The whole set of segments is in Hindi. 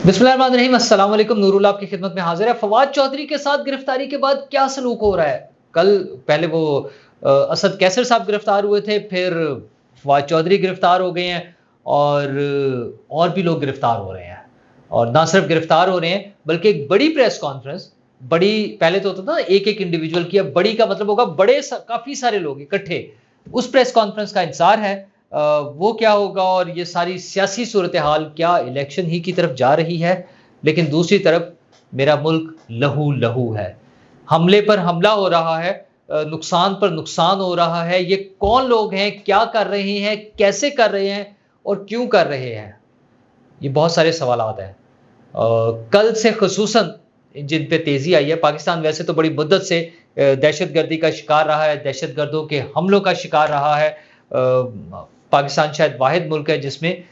बिस्मिल्लाहिर्रहमानिर्रहीम, अस्सलाम वालेकुम। नूरुल्लाह आपकी खिदमत में हाजिर है। फवाद चौधरी के साथ गिरफ्तारी के बाद क्या सलूक हो रहा है? कल पहले वो असद कैसर साहब गिरफ्तार हुए थे, फिर फवाद चौधरी गिरफ्तार हो गए हैं और भी लोग गिरफ्तार हो रहे हैं। और ना सिर्फ गिरफ्तार हो रहे हैं बल्कि एक बड़ी प्रेस कॉन्फ्रेंस, बड़ी पहले तो होता था ना एक-एक इंडिविजुअल की, अब बड़ी का मतलब होगा काफ़ी सारे लोग इकट्ठे। उस प्रेस कॉन्फ्रेंस का इंतज़ार है। वो क्या होगा और ये सारी सियासी सूरत-ए-हाल क्या इलेक्शन ही की तरफ जा रही है? लेकिन दूसरी तरफ मेरा मुल्क लहू-लहू है। हमले पर हमला हो रहा है, नुकसान पर नुकसान हो रहा है। ये कौन लोग हैं? क्या कर रहे हैं? कैसे कर रहे हैं? और क्यों कर रहे हैं? ये बहुत सारे सवालात हैं। कल से ख़ुसूसन जिन पे तेज़ी आई है, पाकिस्तान वैसे तो बड़ी मुद्दत से दहशतगर्दी का शिकार रहा है, दहशतगर्दों के हमलों का शिकार रहा है। पाकिस्तान शायद वाहिद मुल्क है जिसमें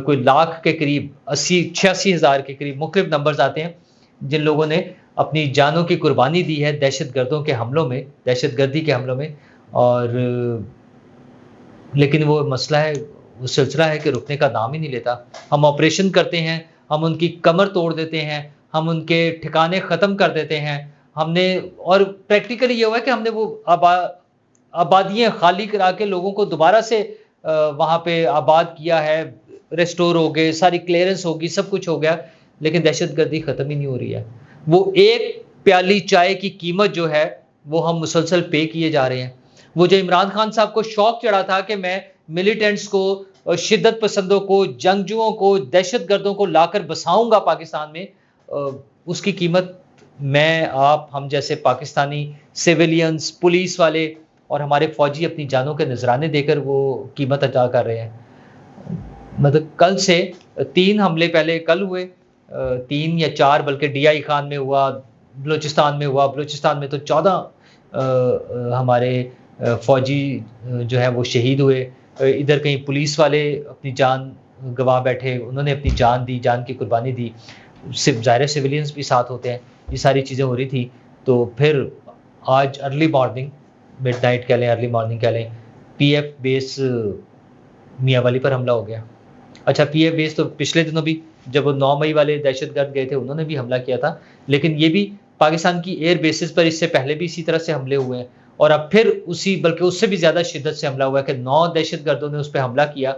कोई लाख के करीब 80-86 हज़ार के करीब मुख्तलिफ नंबर्स आते हैं, जिन लोगों ने अपनी जानों की कुर्बानी दी है दहशतगर्दों के हमलों में, दहशतगर्दी के हमलों में। और लेकिन वो मसला है, वो सिलसिला है कि रुकने का नाम ही नहीं लेता। हम ऑपरेशन करते हैं, हम उनकी कमर तोड़ देते हैं, हम उनके ठिकाने ख़त्म कर देते हैं। हमने और प्रैक्टिकली ये हुआ है कि हमने वो आबादियाँ खाली करा के लोगों को दोबारा से वहाँ पे आबाद किया है, रिस्टोर हो गए, सारी क्लीयरेंस होगी, सब कुछ हो गया, लेकिन दहशतगर्दी ख़त्म ही नहीं हो रही है। वो एक प्याली चाय की कीमत जो है, वो हम मुसलसल पे किए जा रहे हैं। वो जो इमरान खान साहब को शौक चढ़ा था कि मैं मिलिटेंट्स को, शिद्दत पसंदों को, जंगजुओं को, दहशतगर्दों को लाकर बसाऊँगा पाकिस्तान में, उसकी कीमत मैं, आप, हम जैसे पाकिस्तानी सिविलियंस, पुलिस वाले और हमारे फ़ौजी अपनी जानों के नज़राने देकर वो कीमत अदा कर रहे हैं। मतलब कल से 3 हमले पहले कल हुए, 3 या 4 बल्कि डीआई खान में हुआ, बलूचिस्तान में हुआ। बलूचिस्तान में तो 14 हमारे फ़ौजी जो हैं वो शहीद हुए। इधर कहीं पुलिस वाले अपनी जान गँवा बैठे, उन्होंने अपनी जान दी, जान की कुर्बानी दी। सिर्फ ज़ाहिर सिविलियंस भी साथ होते हैं। ये सारी चीज़ें हो रही थी। तो फिर आज अर्ली मॉर्निंग, मिडनाइट कह लें, अर्ली मॉर्निंग कह लें, पीएफ बेस मियांवाली पर हमला हो गया। अच्छा, पीएफ बेस तो पिछले दिनों भी जब वो 9 मई वाले दहशतगर्द गए थे, उन्होंने भी हमला किया था, लेकिन ये भी पाकिस्तान की एयर बेसिस पर इससे पहले भी इसी तरह से हमले हुए हैं। और अब फिर उसी बल्कि उससे भी ज़्यादा शिद्दत से हमला हुआ है कि 9 दहशतगर्दों ने उस पे हमला किया।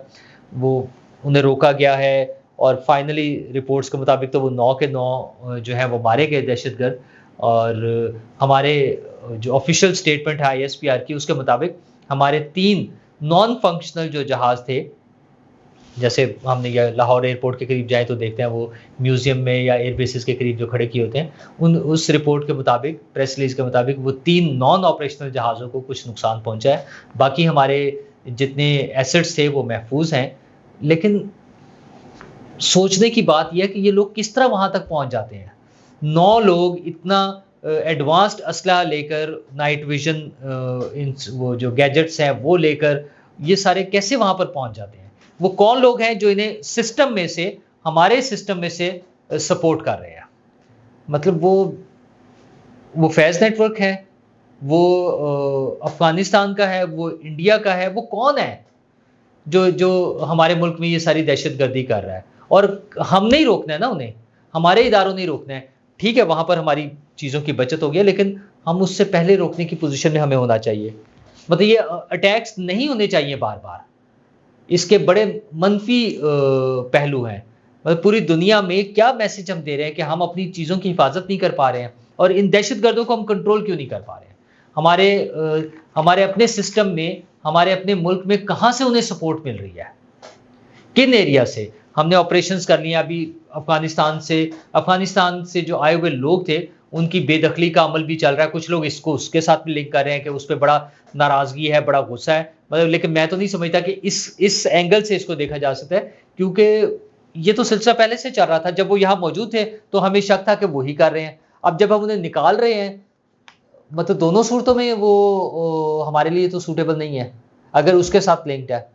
वो उन्हें रोका गया है और फाइनली रिपोर्ट्स के मुताबिक तो वो 9 के 9 जो हैं वो मारे गए दहशतगर्द। और हमारे जो ऑफ़िशियल स्टेटमेंट है आईएसपीआर की, उसके मुताबिक हमारे 3 नॉन फंक्शनल जो जहाज़ थे, जैसे हमने या लाहौर एयरपोर्ट के करीब जाएँ तो देखते हैं वो म्यूज़ियम में या एयर बेसिस के करीब जो खड़े किए होते हैं, उस रिपोर्ट के मुताबिक, प्रेस रिलीज़ के मुताबिक वो 3 नॉन ऑपरेशनल जहाज़ों को कुछ नुकसान पहुँचा है। बाकी हमारे जितने एसेट्स थे वो महफूज़ हैं। लेकिन सोचने की बात ये है कि ये लोग किस तरह वहाँ तक पहुँच जाते हैं? 9 लोग इतना एडवांस्ड असलहा लेकर, नाइट विज़न वो जो गैजेट्स हैं वो लेकर, ये सारे कैसे वहाँ पर पहुँच जाते हैं? वो कौन लोग हैं जो इन्हें सिस्टम में से, हमारे सिस्टम में से सपोर्ट कर रहे हैं? मतलब वो फैज़ नेटवर्क है, वो अफ़गानिस्तान का है, वो इंडिया का है, वो कौन है जो हमारे मुल्क में ये सारी दहशतगर्दी कर रहा है? और हमने ही रोकना है ना उन्हें, हमारे इदारों ने ही रोकना है। ठीक है, वहाँ पर हमारी चीज़ों की बचत हो गई है, लेकिन हम उससे पहले रोकने की पोज़ीशन में हमें होना चाहिए। मतलब ये अटैक्स नहीं होने चाहिए बार-बार। इसके बड़े मनफ़ी पहलू हैं। मतलब पूरी दुनिया में क्या मैसेज हम दे रहे हैं कि हम अपनी चीज़ों की हिफाज़त नहीं कर पा रहे हैं और इन दहशतगर्दों को हम कंट्रोल क्यों नहीं कर पा रहे हैं? हमारे अपने सिस्टम में, हमारे अपने मुल्क में कहाँ से उन्हें सपोर्ट मिल रही है? किन एरिया से? हमने ऑपरेशंस कर लिए अभी अफ़गानिस्तान से जो आए हुए लोग थे, उनकी बेदखली का अमल भी चल रहा है। कुछ लोग इसको उसके साथ भी लिंक कर रहे हैं कि उस पे बड़ा नाराज़गी है, बड़ा गुस्सा है। मतलब लेकिन मैं तो नहीं समझता कि इस एंगल से इसको देखा जा सकता है, क्योंकि ये तो सिलसिला पहले से चल रहा था। जब वो यहाँ मौजूद थे, तो हमें शक था कि वो ही कर रहे हैं। अब जब हम उन्हें निकाल रहे हैं, मतलब दोनों सूरतों में वो हमारे लिए तो सूटेबल नहीं है, अगर उसके साथ लिंक्ड है।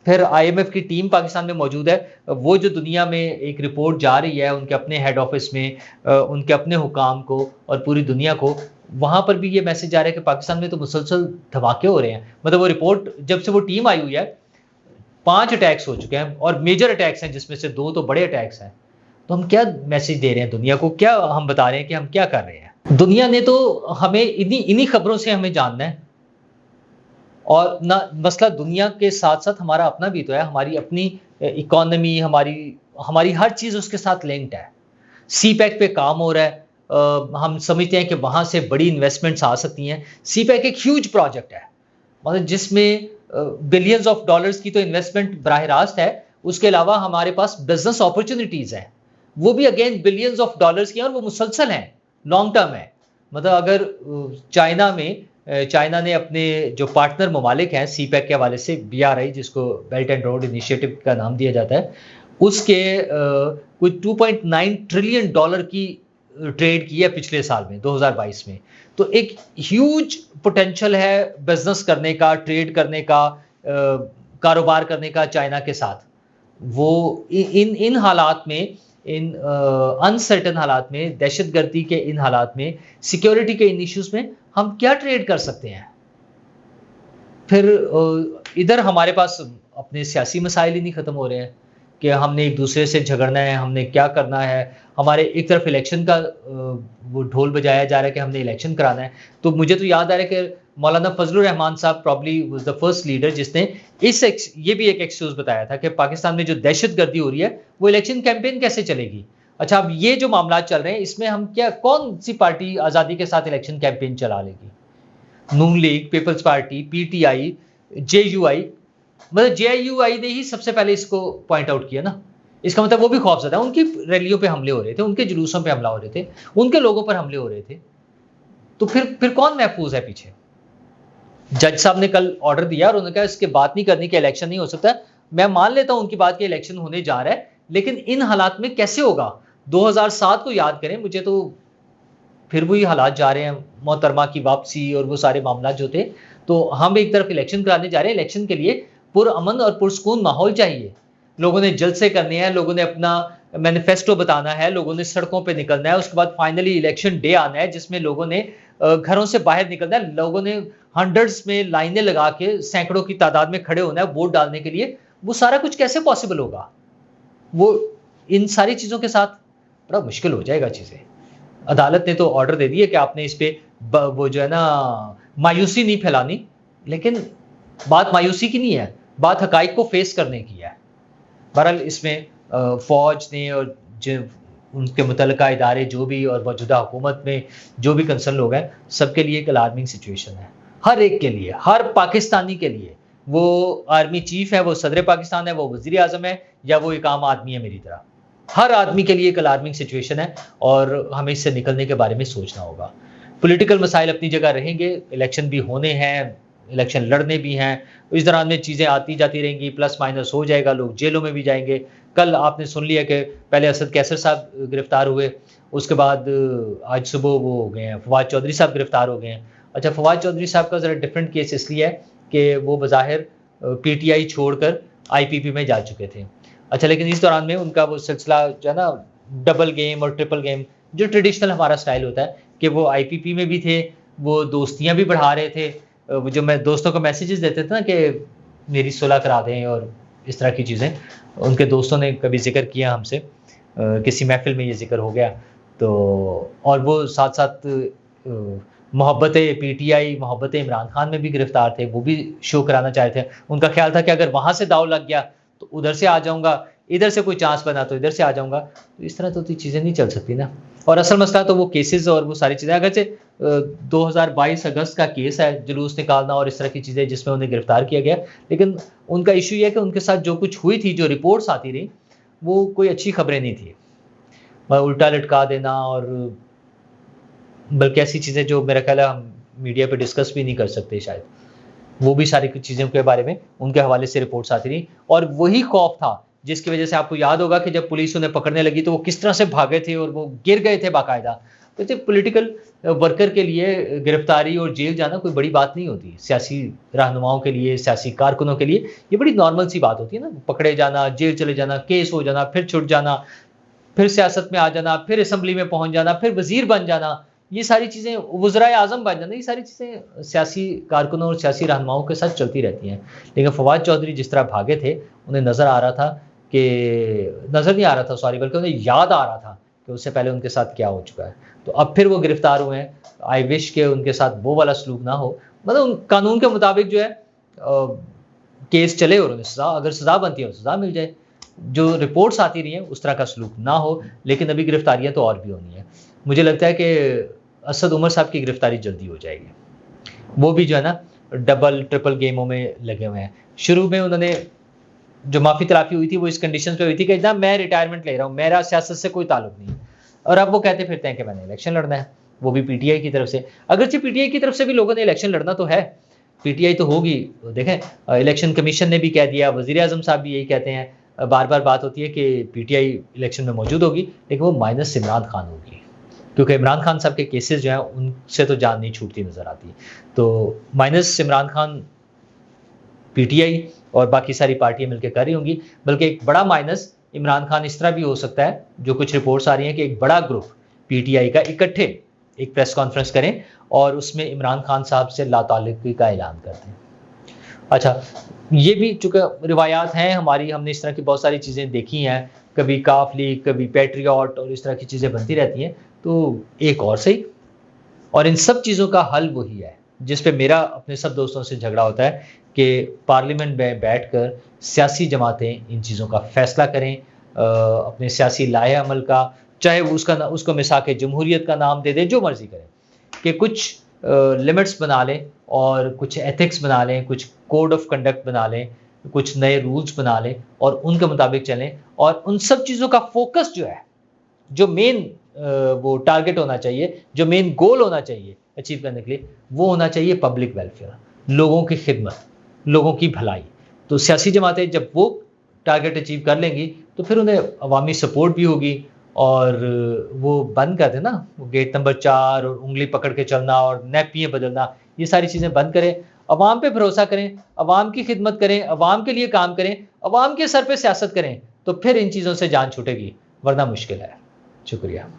फिर आईएमएफ की टीम पाकिस्तान में मौजूद है। वो जो दुनिया में एक रिपोर्ट जा रही है उनके अपने हेड ऑफिस में, उनके अपने हुकाम को और पूरी दुनिया को, वहाँ पर भी ये मैसेज जा रहा है कि पाकिस्तान में तो मुसलसल धमाके हो रहे हैं। मतलब वो रिपोर्ट जब से वो टीम आई हुई है, 5 अटैक्स हो चुके हैं और मेजर अटैक्स हैं, जिसमें से 2 तो बड़े अटैक्स हैं। तो हम क्या मैसेज दे रहे हैं दुनिया को, क्या हम बता रहे हैं कि हम क्या कर रहे हैं? दुनिया ने तो हमें इन्हीं इन्हीं खबरों से हमें जानना है। और ना मसला दुनिया के साथ-साथ हमारा अपना भी तो है, हमारी अपनी इकोनॉमी, हमारी हमारी हर चीज़ उसके साथ लिंक्ड है। सीपैक पे काम हो रहा है। हम समझते हैं कि वहाँ से बड़ी इन्वेस्टमेंट्स आ सकती हैं। सीपैक एक ह्यूज प्रोजेक्ट है, मतलब जिसमें बिलियंस ऑफ डॉलर्स की तो इन्वेस्टमेंट बराह रास्त है, उसके अलावा हमारे पास बिज़नेस अपॉर्च्युनिटीज़ हैं। वो भी अगेन बिलियंस ऑफ डॉलर्स की हैं और वो मुसलसल हैं, लॉन्ग टर्म है। मतलब अगर चाइना ने अपने जो पार्टनर ममालिक हैं सीपैक के हवाले से, बीआरआई जिसको बेल्ट एंड रोड इनिशिएटिव का नाम दिया जाता है, उसके कुछ 2.9 ट्रिलियन डॉलर की ट्रेड की है पिछले साल में 2022 में। तो एक ह्यूज पोटेंशियल है बिजनेस करने का, ट्रेड करने का, कारोबार करने का चाइना के साथ। वो इन हालात में, इन अनसर्टन हालात में, दहशतगर्दी के इन हालात में, सिक्योरिटी के इन इश्यूज में हम क्या ट्रेड कर सकते हैं? फिर इधर हमारे पास अपने सियासी मसाइल ही नहीं खत्म हो रहे हैं कि हमने एक दूसरे से झगड़ना है, हमने क्या करना है। हमारे एक तरफ इलेक्शन का वो ढोल बजाया जा रहा है कि हमने इलेक्शन कराना है। तो मुझे तो याद आ रहा है कि मौलाना फजलुर रहमान साहब probably was the first leader जिसने ये भी एक एक्सक्यूज बताया था कि पाकिस्तान में जो दहशतगर्दी हो रही है वो इलेक्शन कैंपेन कैसे चलेगी। अच्छा, अब ये जो मामला चल रहे हैं इसमें हम क्या, कौन सी पार्टी आज़ादी के साथ इलेक्शन कैंपेन चला लेगी? Noon League, People's Party, PTI, JUI, मतलब जेयूआई ने ही सबसे पहले इसको पॉइंट आउट किया ना। इसका मतलब वो भी खौफजदा है, उनकी रैलियों पे हमले हो रहे थे, उनके जुलूसों पे हमला हो रहे थे, उनके लोगों पर हमले हो रहे थे। तो फिर कौन महफूज है पीछे? जज साहब ने कल ऑर्डर दिया और उन्होंने कहा इसके बात नहीं करनी कि इलेक्शन नहीं हो सकता। मैं मान लेता हूं उनकी बात कि इलेक्शन होने जा रहा है, लेकिन इन हालात में कैसे होगा? 2007 को याद करें, मुझे तो फिर वही हालात जा रहे हैं, मोहतरमा की वापसी और वो सारे मामला जो थे। तो हम एक तरफ इलेक्शन कराने जा रहे हैं, इलेक्शन के लिए पुरअमन और पुरसकून माहौल चाहिए। लोगों ने जलसे करने हैं, लोगों ने अपना मैनिफेस्टो बताना है, लोगों ने सड़कों पे निकलना है, उसके बाद फाइनली इलेक्शन डे आना है जिसमें लोगों ने घरों से बाहर निकलना है, लोगों ने हंड्रेड्स में लाइनें लगा के सैकड़ों की तादाद में खड़े होना है वोट डालने के लिए। वो सारा कुछ कैसे पॉसिबल होगा? वो इन सारी चीज़ों के साथ बड़ा मुश्किल हो जाएगा चीज़ें। अदालत ने तो ऑर्डर दे दिया कि आपने इस पे वो जो है ना मायूसी नहीं फैलानी, लेकिन बात मायूसी की नहीं है, बात हकाइक को फेस करने की है। बहरहाल इसमें फौज ने और जो उनके मुतल्लिका इदारे जो भी और मौजूदा हुकूमत में जो भी कंसर्न लोग हैं, सबके लिए एक अलार्मिंग सिचुएशन है। हर एक के लिए, हर पाकिस्तानी के लिए, वो आर्मी चीफ है, वो सदर पाकिस्तान है, वो वज़ीर आज़म है, या वो एक आम आदमी है मेरी तरह। हर आदमी के लिए एक अलार्मिंग सिचुएशन है और हमें इससे निकलने के बारे में सोचना होगा। पॉलिटिकल मसाइल अपनी जगह रहेंगे, इलेक्शन भी होने हैं, इलेक्शन लड़ने भी हैं, इस दौरान में चीज़ें आती जाती रहेंगी, प्लस माइनस हो जाएगा, लोग जेलों में भी जाएंगे। कल आपने सुन लिया कि पहले असद कैसर साहब गिरफ्तार हुए, उसके बाद आज सुबह वो हो गए हैं, फवाद चौधरी साहब गिरफ्तार हो गए हैं। अच्छा, फवाद चौधरी साहब का ज़रा डिफरेंट केस इसलिए है कि वो बज़ाहिर पीटीआई छोड़कर आईपीपी में जा चुके थे। अच्छा, लेकिन इस दौरान में उनका वो सिलसिला जो है ना, डबल गेम और ट्रिपल गेम, जो ट्रेडिशनल हमारा स्टाइल होता है कि वो आईपीपी में भी थे, वो दोस्तियां भी बढ़ा रहे थे, वो जो मैं दोस्तों को मैसेजेस देते थे ना कि मेरी सुलह करा दें और इस तरह की चीज़ें, उनके दोस्तों ने कभी जिक्र किया हमसे, किसी महफिल में ये जिक्र हो गया। तो और वो साथ साथ मोहब्बत पीटीआई, मोहब्बत इमरान खान में भी गिरफ्तार थे, वो भी शो कराना चाहते थे। उनका ख्याल था कि अगर वहाँ से दाव लग गया तो उधर से आ जाऊँगा, इधर से कोई चांस बना तो इधर से आ जाऊँगा। तो इस तरह तो चीज़ें नहीं चल सकती ना। और असल मसला तो वो केसेस और वो सारी चीज़ें, अगरचे 2022 अगस्त का केस है, जुलूस निकालना और इस तरह की चीज़ें जिसमें उन्हें गिरफ्तार किया गया, लेकिन उनका इशू ये है कि उनके साथ जो कुछ हुई थी, जो रिपोर्ट्स आती रही, वो कोई अच्छी खबरें नहीं थी। उल्टा लटका देना और बल्कि ऐसी चीज़ें जो मेरा ख्याल है हम मीडिया पे डिस्कस भी नहीं कर सकते शायद, वो भी सारी कुछ चीज़ों के बारे में उनके हवाले से रिपोर्ट्स आती रही। और वही खौफ था जिसकी वजह से आपको याद होगा कि जब पुलिस उन्हें पकड़ने लगी तो वो किस तरह से भागे थे और वो गिर गए थे बाकायदा। तो पॉलिटिकल वर्कर के लिए गिरफ्तारी और जेल जाना कोई बड़ी बात नहीं होती। सियासी रहनुमाओं के लिए, सियासी कारकुनों के लिए ये बड़ी नॉर्मल सी बात होती है ना, पकड़े जाना, जेल चले जाना, केस हो जाना, फिर छुट जाना, फिर सियासत में आ जाना, फिर असेंबली में पहुंच जाना, फिर वजीर बन जाना, ये सारी चीज़ें, वज़राए आज़म बन जाना, ये सारी चीज़ें सियासी कारकुनों और सियासी रहनुमाओं के साथ चलती रहती हैं। लेकिन फवाद चौधरी जिस तरह भागे थे, उन्हें नज़र आ रहा था कि नज़र नहीं आ रहा था, सॉरी, बल्कि उन्हें याद आ रहा था कि उससे पहले उनके साथ क्या हो चुका है। तो अब फिर वो गिरफ्तार हुए हैं। आई विश कि उनके साथ वो वाला सलूक ना हो। मतलब उन कानून के मुताबिक जो है केस चले और उन्हें सज़ा, अगर सज़ा बनती है तो सज़ा मिल जाए। जो रिपोर्ट्स आती रही हैं उस तरह का सलूक ना हो, लेकिन अभी गिरफ्तारियाँ तो और भी होनी है। मुझे लगता है कि असद उमर साहब की गिरफ्तारी जल्दी हो जाएगी। वो भी जो है ना डबल ट्रिपल गेमों में लगे हुए हैं। शुरू में उन्होंने जो माफ़ी तलाफ़ी हुई थी वो इस कंडीशन पे हुई थी कि ना मैं रिटायरमेंट ले रहा हूँ, मेरा सियासत से कोई ताल्लुक नहीं है। और अब वो कहते फिरते हैं कि मैंने इलेक्शन लड़ना है, वो भी पीटीआई की तरफ से। अगरचे पीटीआई की तरफ से भी लोगों ने इलेक्शन लड़ना तो है, पीटीआई तो होगी। देखें इलेक्शन कमीशन ने भी कह दिया, वज़ीर-ए-आज़म साहब भी यही कहते हैं, बार-बार बात होती है कि पीटीआई इलेक्शन में मौजूद होगी, लेकिन वो माइनस इमरान खान होगी। क्योंकि इमरान खान साहब के केसेस जो हैं उनसे तो जान नहीं छूटती नज़र आती। तो माइनस इमरान खान पीटीआई और बाकी सारी पार्टियां मिलकर कर रही होंगी, बल्कि एक बड़ा माइनस इमरान खान इस तरह भी हो सकता है, जो कुछ रिपोर्ट्स आ रही हैं कि एक बड़ा ग्रुप पीटीआई का इकट्ठे एक प्रेस कॉन्फ्रेंस करें और उसमें इमरान खान साहब से लाताल्लुकी का ऐलान कर दें। अच्छा, ये भी चूँकि रिवायात हैं हमारी, हमने इस तरह की बहुत सारी चीज़ें देखी हैं, कभी काफ लीग, कभी पैट्रियट और इस तरह की चीज़ें बनती रहती हैं, तो एक और सही। और इन सब चीज़ों का हल वही है, जिस पे मेरा अपने सब दोस्तों से झगड़ा होता है कि पार्लियामेंट में बैठकर सियासी जमातें इन चीज़ों का फैसला करें, अपने सियासी लाहे अमल का, चाहे वो उसको मिसा के जमहूरियत का नाम दे दें, जो मर्ज़ी करें, कि कुछ लिमिट्स बना लें और कुछ एथिक्स बना लें, कुछ कोड ऑफ कंडक्ट बना लें, कुछ नए रूल्स बना लें और उनके मुताबिक चलें। और उन सब चीज़ों का फोकस जो है, जो मेन वो टारगेट होना चाहिए, जो मेन गोल होना चाहिए अचीव करने के लिए, वो होना चाहिए पब्लिक वेलफेयर, लोगों की खिदमत, लोगों की भलाई। तो सियासी जमातें जब वो टारगेट अचीव कर लेंगी तो फिर उन्हें अवामी सपोर्ट भी होगी। और वो बंद कर दें ना, वो गेट नंबर 4 और उंगली पकड़ के चलना और नैपियाँ बदलना, ये सारी चीज़ें बंद करें, अवाम पे भरोसा करें, अवाम की खिदमत करें, अवाम के लिए काम करें, अवाम के सर पे सियासत करें, तो फिर इन चीज़ों से जान छूटेगी, वरना मुश्किल है। शुक्रिया।